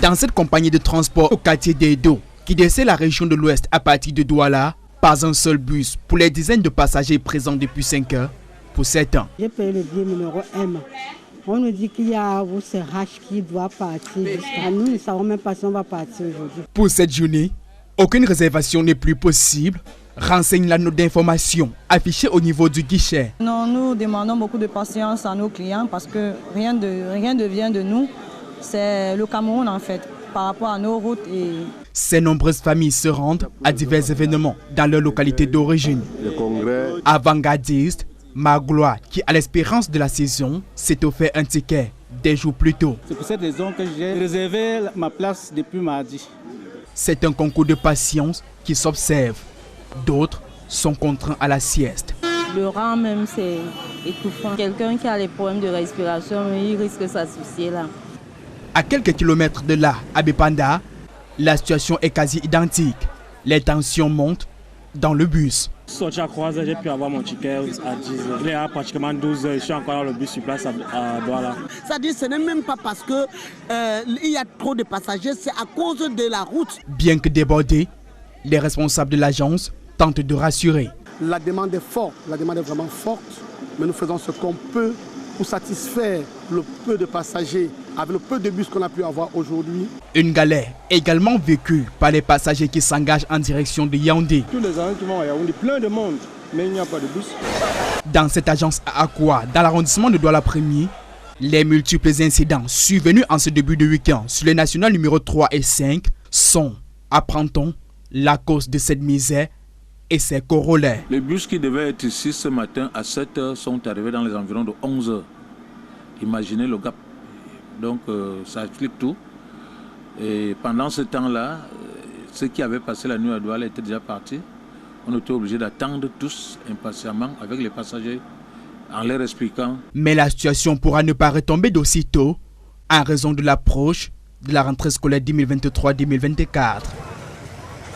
Dans cette compagnie de transport au quartier d'Edo, qui dessert la région de l'Ouest à partir de Douala, pas un seul bus pour les dizaines de passagers présents depuis 5 heures pour 7 ans. J'ai payé le billet numéro M. On nous dit qu'il y a H qui doit partir jusqu'à nous. Nous ne savons même pas si on va partir aujourd'hui. Pour cette journée, aucune réservation n'est plus possible. Renseigne la note d'information affichée au niveau du guichet. Non, nous demandons beaucoup de patience à nos clients parce que rien ne vient de nous. C'est le Cameroun en fait, par rapport à nos routes. Ces nombreuses familles se rendent à divers événements dans leur localité d'origine. Avant-gardiste, Magloire, qui à l'espérance de la saison, s'est offert un ticket des jours plus tôt. C'est pour cette raison que j'ai réservé ma place depuis mardi. C'est un concours de patience qui s'observe. D'autres sont contraints à la sieste. Le rang même, c'est étouffant. Quelqu'un qui a les problèmes de respiration, il risque de s'associer là. À quelques kilomètres de là, à Bepanda, la situation est quasi identique. Les tensions montent dans le bus. Sorti à Croise, j'ai pu avoir mon ticket à 10 heures. Il est à pratiquement 12 heures. Je suis encore dans le bus sur place à Douala. C'est-à-dire ce n'est même pas parce qu'il y a trop de passagers, c'est à cause de la route. Bien que débordés, les responsables de l'agence tentent de rassurer. La demande est forte, la demande est vraiment forte, mais nous faisons ce qu'on peut pour satisfaire le peu de passagers avec le peu de bus qu'on a pu avoir aujourd'hui. Une galère également vécue par les passagers qui s'engagent en direction de Yaoundé. Tous les gens qui vont à Yaoundé, plein de monde, mais il n'y a pas de bus. Dans cette agence à Akwa, dans l'arrondissement de Douala Premier, les multiples incidents survenus en ce début de week-end sur les nationales numéro 3 et 5 sont, apprend-on, la cause de cette misère et ses corollaires. Les bus qui devaient être ici ce matin à 7 h sont arrivés dans les environs de 11 h. Imaginez le gap. Donc ça explique tout. Et pendant ce temps-là, ceux qui avaient passé la nuit à Douala étaient déjà partis. On était obligés d'attendre tous impatiemment avec les passagers en leur expliquant. Mais la situation pourra ne pas retomber d'aussitôt en raison de l'approche de la rentrée scolaire 2023-2024.